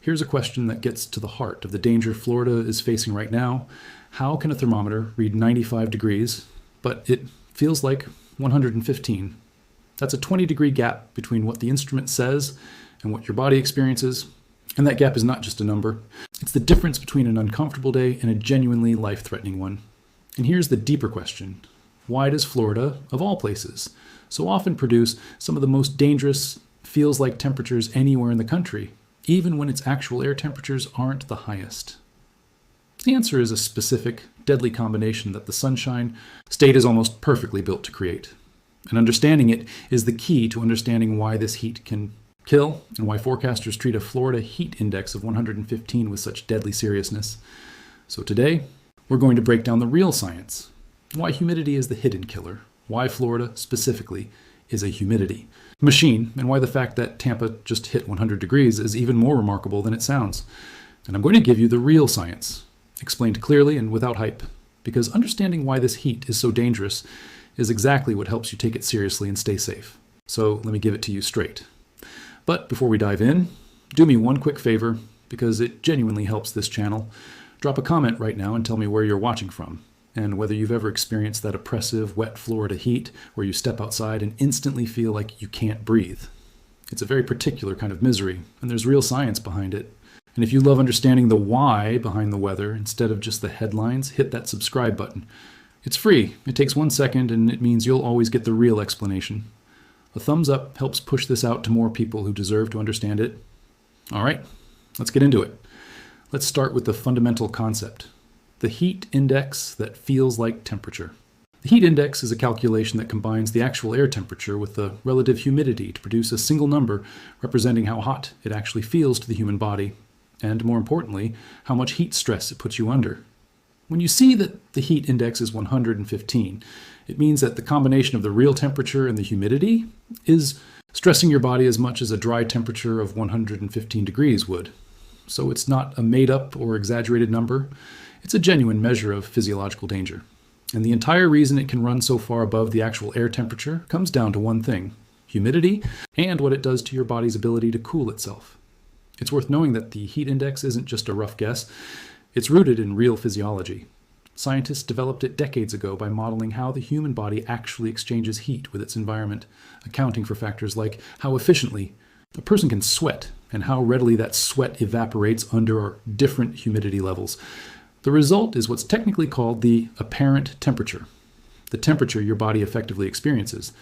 Here's a question that gets to the heart of the danger Florida is facing right now. How can a thermometer read 95 degrees, but it feels like 115? That's a 20-degree gap between what the instrument says and what your body experiences. And that gap is not just a number. It's the difference between an uncomfortable day and a genuinely life-threatening one. And here's the deeper question. Why does Florida, of all places, so often produce some of the most dangerous feels-like temperatures anywhere in the country, even when its actual air temperatures aren't the highest? The answer is a specific, deadly combination that the Sunshine State is almost perfectly built to create. And understanding it is the key to understanding why this heat can kill and why forecasters treat a Florida heat index of 115 with such deadly seriousness. So today, we're going to break down the real science, why humidity is the hidden killer, why Florida specifically is a humidity machine, and why the fact that Tampa just hit 100 degrees is even more remarkable than it sounds. And I'm going to give you the real science, explained clearly and without hype, because understanding why this heat is so dangerous is exactly what helps you take it seriously and stay safe. So let me give it to you straight. But before we dive in, do me one quick favor, because it genuinely helps this channel. Drop a comment right now and tell me where you're watching from, and whether you've ever experienced that oppressive, wet Florida heat where you step outside and instantly feel like you can't breathe. It's a very particular kind of misery, and there's real science behind it. And if you love understanding the why behind the weather instead of just the headlines, hit that subscribe button. It's free. It takes 1 second, and it means you'll always get the real explanation. A thumbs up helps push this out to more people who deserve to understand it. All right, let's get into it. Let's start with the fundamental concept, the heat index that feels like temperature. The heat index is a calculation that combines the actual air temperature with the relative humidity to produce a single number representing how hot it actually feels to the human body, and more importantly, how much heat stress it puts you under. When you see that the heat index is 115, it means that the combination of the real temperature and the humidity is stressing your body as much as a dry temperature of 115 degrees would. So it's not a made-up or exaggerated number. It's a genuine measure of physiological danger. And the entire reason it can run so far above the actual air temperature comes down to one thing: humidity and what it does to your body's ability to cool itself. It's worth knowing that the heat index isn't just a rough guess. It's rooted in real physiology. Scientists developed it decades ago by modeling how the human body actually exchanges heat with its environment, accounting for factors like how efficiently a person can sweat and how readily that sweat evaporates under different humidity levels. The result is what's technically called the apparent temperature, the temperature your body effectively experiences.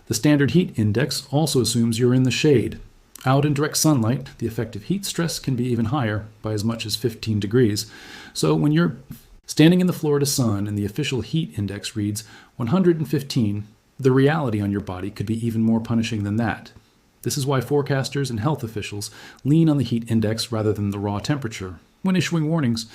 The standard heat index also assumes you're in the shade. Out in direct sunlight, the effective heat stress can be even higher, by as much as 15 degrees. So when you're standing in the Florida sun and the official heat index reads 115, the reality on your body could be even more punishing than that. This is why forecasters and health officials lean on the heat index rather than the raw temperature when issuing warnings,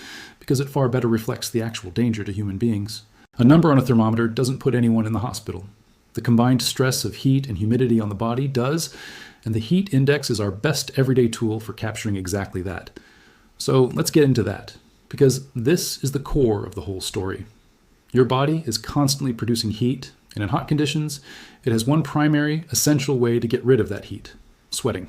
because it far better reflects the actual danger to human beings. A number on a thermometer doesn't put anyone in the hospital. The combined stress of heat and humidity on the body does, and the heat index is our best everyday tool for capturing exactly that. So let's get into that, because this is the core of the whole story. Your body is constantly producing heat, and in hot conditions, it has one primary, essential way to get rid of that heat: sweating.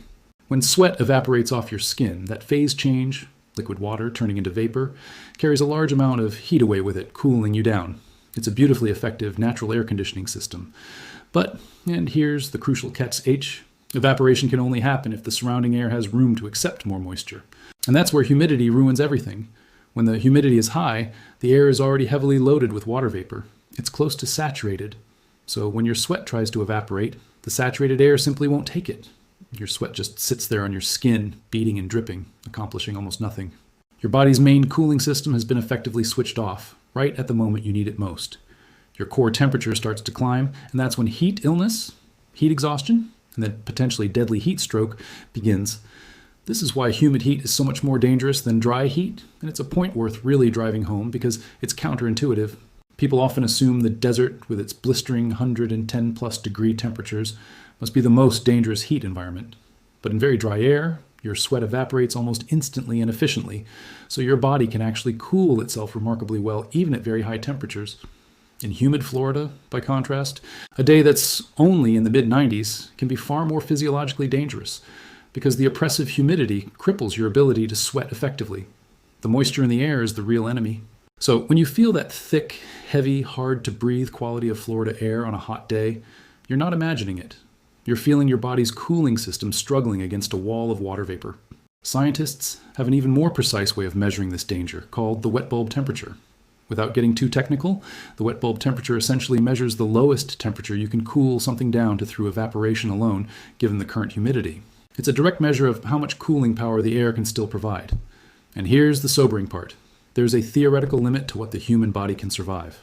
When sweat evaporates off your skin, that phase change, liquid water turning into vapor, carries a large amount of heat away with it, cooling you down. It's a beautifully effective natural air conditioning system. But, and here's the crucial catch-H, evaporation can only happen if the surrounding air has room to accept more moisture. And that's where humidity ruins everything. When the humidity is high, the air is already heavily loaded with water vapor. It's close to saturated. So when your sweat tries to evaporate, the saturated air simply won't take it. Your sweat just sits there on your skin, beading and dripping, accomplishing almost nothing. Your body's main cooling system has been effectively switched off, right at the moment you need it most. Your core temperature starts to climb, and that's when heat illness, heat exhaustion, and then potentially deadly heat stroke begins. This is why humid heat is so much more dangerous than dry heat, and it's a point worth really driving home because it's counterintuitive. People often assume the desert, with its blistering 110+ degree temperatures, must be the most dangerous heat environment. But in very dry air, your sweat evaporates almost instantly and efficiently, so your body can actually cool itself remarkably well, even at very high temperatures. In humid Florida, by contrast, a day that's only in the mid-90s can be far more physiologically dangerous. because the oppressive humidity cripples your ability to sweat effectively. The moisture in the air is the real enemy. So when you feel that thick, heavy, hard-to-breathe quality of Florida air on a hot day, you're not imagining it. You're feeling your body's cooling system struggling against a wall of water vapor. Scientists have an even more precise way of measuring this danger, called the wet bulb temperature. Without getting too technical, the wet bulb temperature essentially measures the lowest temperature you can cool something down to through evaporation alone, given the current humidity. It's a direct measure of how much cooling power the air can still provide. And here's the sobering part. There's a theoretical limit to what the human body can survive.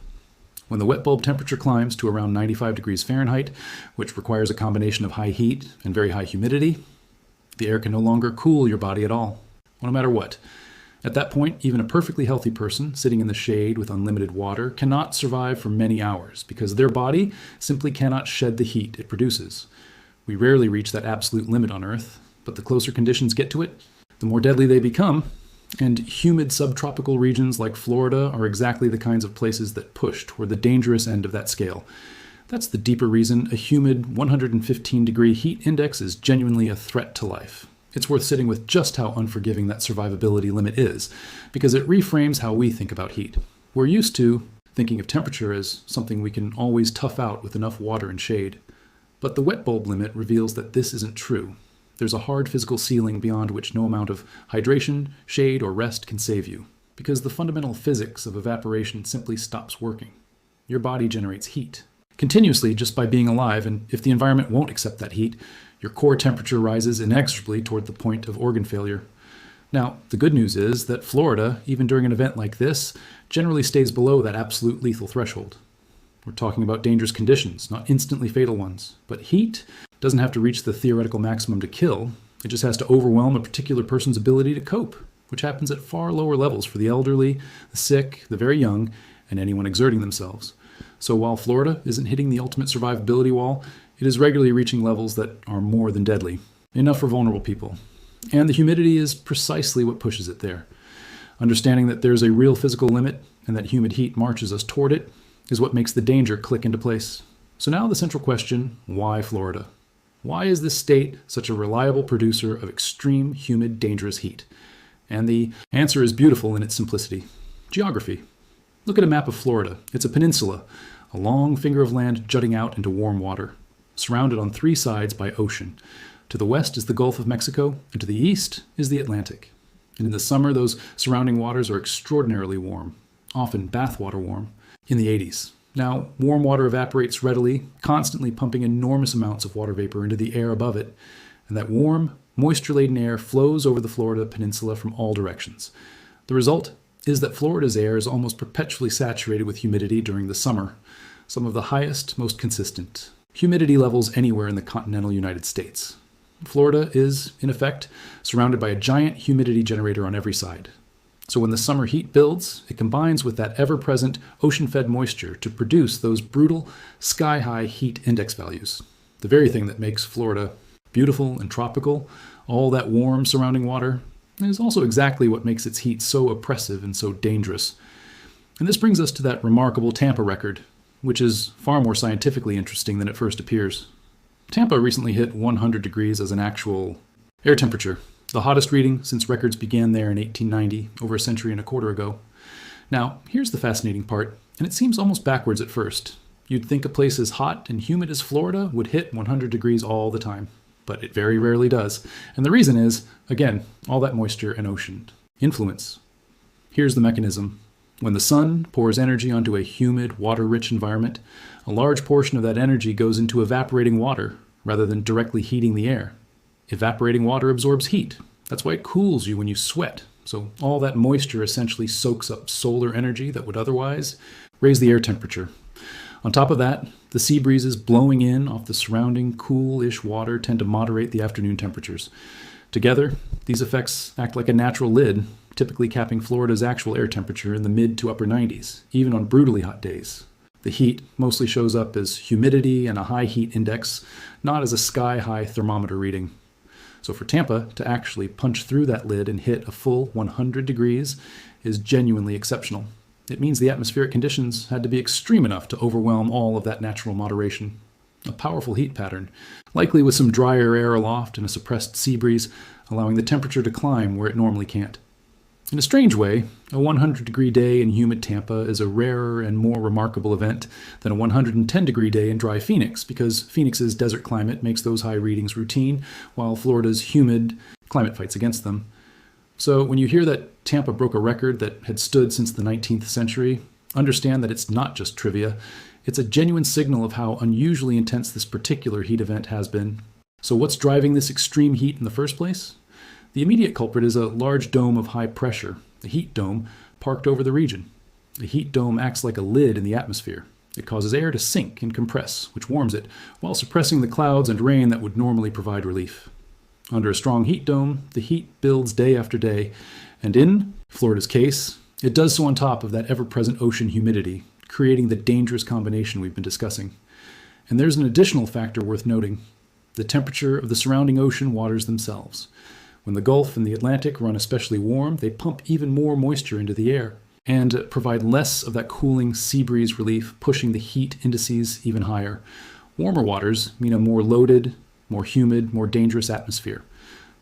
When the wet bulb temperature climbs to around 95 degrees Fahrenheit, which requires a combination of high heat and very high humidity, the air can no longer cool your body at all, no matter what. At that point, even a perfectly healthy person sitting in the shade with unlimited water cannot survive for many hours because their body simply cannot shed the heat it produces. We rarely reach that absolute limit on Earth, but the closer conditions get to it, the more deadly they become. And humid subtropical regions like Florida are exactly the kinds of places that push toward the dangerous end of that scale. That's the deeper reason a humid 115-degree heat index is genuinely a threat to life. It's worth sitting with just how unforgiving that survivability limit is, because it reframes how we think about heat. We're used to thinking of temperature as something we can always tough out with enough water and shade. But the wet bulb limit reveals that this isn't true. There's a hard physical ceiling beyond which no amount of hydration, shade, or rest can save you, because the fundamental physics of evaporation simply stops working. Your body generates heat continuously just by being alive, and if the environment won't accept that heat, your core temperature rises inexorably toward the point of organ failure. Now, the good news is that Florida, even during an event like this, generally stays below that absolute lethal threshold. We're talking about dangerous conditions, not instantly fatal ones. But heat doesn't have to reach the theoretical maximum to kill. It just has to overwhelm a particular person's ability to cope, which happens at far lower levels for the elderly, the sick, the very young, and anyone exerting themselves. So while Florida isn't hitting the ultimate survivability wall, it is regularly reaching levels that are more than deadly. Enough for vulnerable people. And the humidity is precisely what pushes it there. Understanding that there's a real physical limit and that humid heat marches us toward it is what makes the danger click into place. So now the central question, why Florida? Why is this state such a reliable producer of extreme, humid, dangerous heat? And the answer is beautiful in its simplicity. Geography. Look at a map of Florida. It's a peninsula, a long finger of land jutting out into warm water, surrounded on three sides by ocean. To the west is the Gulf of Mexico, and to the east is the Atlantic. And in the summer, those surrounding waters are extraordinarily warm, often bathwater warm, in the 80s. Now, warm water evaporates readily, constantly pumping enormous amounts of water vapor into the air above it, and that warm, moisture-laden air flows over the Florida peninsula from all directions. The result is that Florida's air is almost perpetually saturated with humidity during the summer, some of the highest, most consistent humidity levels anywhere in the continental United States. Florida is, in effect, surrounded by a giant humidity generator on every side. So when the summer heat builds, it combines with that ever-present ocean-fed moisture to produce those brutal, sky-high heat index values. The very thing that makes Florida beautiful and tropical, all that warm surrounding water, is also exactly what makes its heat so oppressive and so dangerous. And this brings us to that remarkable Tampa record, which is far more scientifically interesting than it first appears. Tampa recently hit 100 degrees as an actual air temperature, the hottest reading since records began there in 1890, over a century and a quarter ago. Now, here's the fascinating part, and it seems almost backwards at first. You'd think a place as hot and humid as Florida would hit 100 degrees all the time, but it very rarely does. And the reason is, again, all that moisture and ocean. Influence. Here's the mechanism. When the sun pours energy onto a humid, water-rich environment, a large portion of that energy goes into evaporating water rather than directly heating the air. Evaporating water absorbs heat. That's why it cools you when you sweat. So all that moisture essentially soaks up solar energy that would otherwise raise the air temperature. On top of that, the sea breezes blowing in off the surrounding cool-ish water tend to moderate the afternoon temperatures. Together, these effects act like a natural lid, typically capping Florida's actual air temperature in the mid to upper 90s, even on brutally hot days. The heat mostly shows up as humidity and a high heat index, not as a sky-high thermometer reading. So for Tampa to actually punch through that lid and hit a full 100 degrees is genuinely exceptional. It means the atmospheric conditions had to be extreme enough to overwhelm all of that natural moderation. a powerful heat pattern, likely with some drier air aloft and a suppressed sea breeze, allowing the temperature to climb where it normally can't. In a strange way, a 100-degree day in humid Tampa is a rarer and more remarkable event than a 110-degree day in dry Phoenix, because Phoenix's desert climate makes those high readings routine, while Florida's humid climate fights against them. So when you hear that Tampa broke a record that had stood since the 19th century, understand that it's not just trivia. It's a genuine signal of how unusually intense this particular heat event has been. So what's driving this extreme heat in the first place? The immediate culprit is a large dome of high pressure, the heat dome, parked over the region. The heat dome acts like a lid in the atmosphere. It causes air to sink and compress, which warms it, while suppressing the clouds and rain that would normally provide relief. Under a strong heat dome, the heat builds day after day, and in Florida's case, it does so on top of that ever-present ocean humidity, creating the dangerous combination we've been discussing. And there's an additional factor worth noting: the temperature of the surrounding ocean waters themselves. When the Gulf and the Atlantic run especially warm, they pump even more moisture into the air and provide less of that cooling sea breeze relief, pushing the heat indices even higher. Warmer waters mean a more loaded, more humid, more dangerous atmosphere.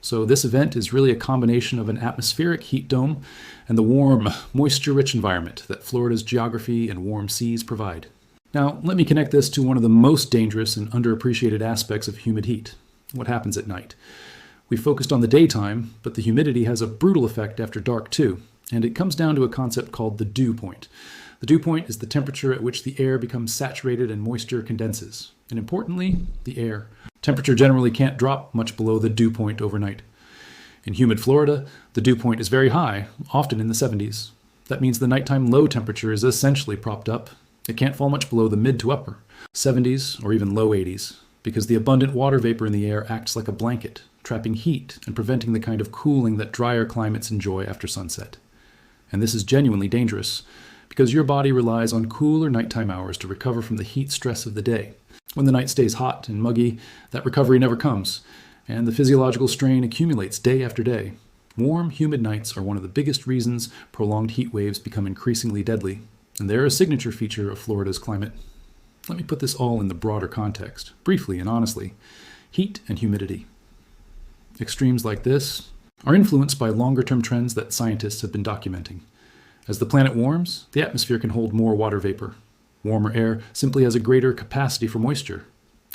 So this event is really a combination of an atmospheric heat dome and the warm, moisture-rich environment that Florida's geography and warm seas provide. Now, let me connect this to one of the most dangerous and underappreciated aspects of humid heat: what happens at night. We focused on the daytime, but the humidity has a brutal effect after dark too, and it comes down to a concept called the dew point. The dew point is the temperature at which the air becomes saturated and moisture condenses. And importantly, the air. Temperature generally can't drop much below the dew point overnight. In humid Florida, the dew point is very high, often in the 70s. That means the nighttime low temperature is essentially propped up. It can't fall much below the mid to upper 70s or even low 80s, because the abundant water vapor in the air acts like a blanket, trapping heat and preventing the kind of cooling that drier climates enjoy after sunset. And this is genuinely dangerous, because your body relies on cooler nighttime hours to recover from the heat stress of the day. When the night stays hot and muggy, that recovery never comes, and the physiological strain accumulates day after day. Warm, humid nights are one of the biggest reasons prolonged heat waves become increasingly deadly, and they're a signature feature of Florida's climate. Let me put this all in the broader context, briefly and honestly. Heat and humidity. Extremes like this are influenced by longer-term trends that scientists have been documenting. As the planet warms, the atmosphere can hold more water vapor. Warmer air simply has a greater capacity for moisture.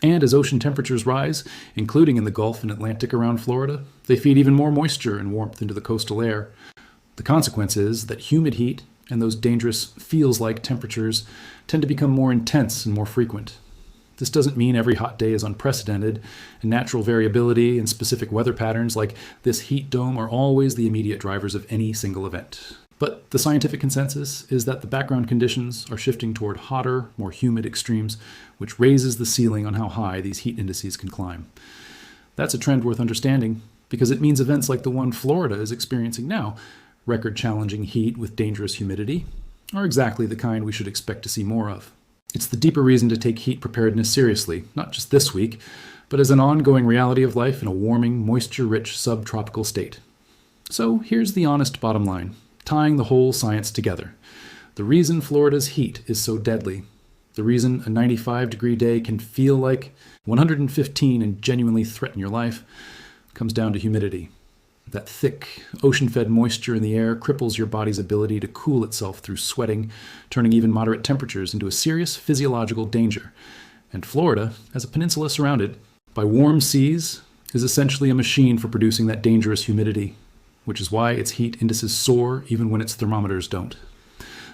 And as ocean temperatures rise, including in the Gulf and Atlantic around Florida, they feed even more moisture and warmth into the coastal air. The consequence is that humid heat and those dangerous feels-like temperatures tend to become more intense and more frequent. This doesn't mean every hot day is unprecedented, and natural variability and specific weather patterns like this heat dome are always the immediate drivers of any single event. But the scientific consensus is that the background conditions are shifting toward hotter, more humid extremes, which raises the ceiling on how high these heat indices can climb. That's a trend worth understanding, because it means events like the one Florida is experiencing now, record-challenging heat with dangerous humidity, are exactly the kind we should expect to see more of. It's the deeper reason to take heat preparedness seriously, not just this week, but as an ongoing reality of life in a warming, moisture-rich subtropical state. So here's the honest bottom line, tying the whole science together. The reason Florida's heat is so deadly, the reason a 95-degree day can feel like 115 and genuinely threaten your life, comes down to humidity. That thick, ocean-fed moisture in the air cripples your body's ability to cool itself through sweating, turning even moderate temperatures into a serious physiological danger. And Florida, as a peninsula surrounded by warm seas, is essentially a machine for producing that dangerous humidity, which is why its heat indices soar even when its thermometers don't.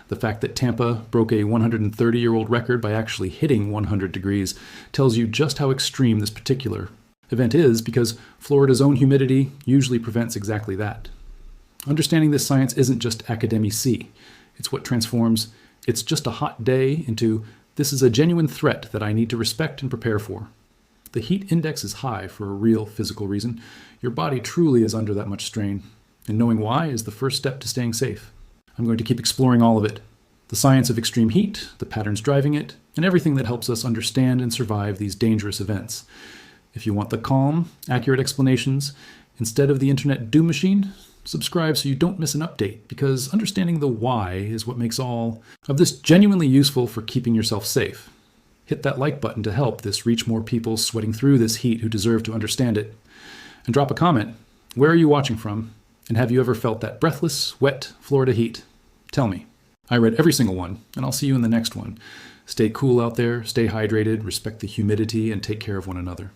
The fact that Tampa broke a 130-year-old record by actually hitting 100 degrees tells you just how extreme this particular event is, because Florida's own humidity usually prevents exactly that. Understanding this science isn't just academy-see. It's what transforms "it's just a hot day" into "this is a genuine threat that I need to respect and prepare for." The heat index is high for a real physical reason. Your body truly is under that much strain, and knowing why is the first step to staying safe. I'm going to keep exploring all of it. The science of extreme heat, the patterns driving it, and everything that helps us understand and survive these dangerous events. If you want the calm, accurate explanations, instead of the internet doom machine, subscribe so you don't miss an update, because understanding the why is what makes all of this genuinely useful for keeping yourself safe. Hit that like button to help this reach more people sweating through this heat who deserve to understand it. And drop a comment. Where are you watching from? And have you ever felt that breathless, wet Florida heat? Tell me. I read every single one, and I'll see you in the next one. Stay cool out there, stay hydrated, respect the humidity, and take care of one another.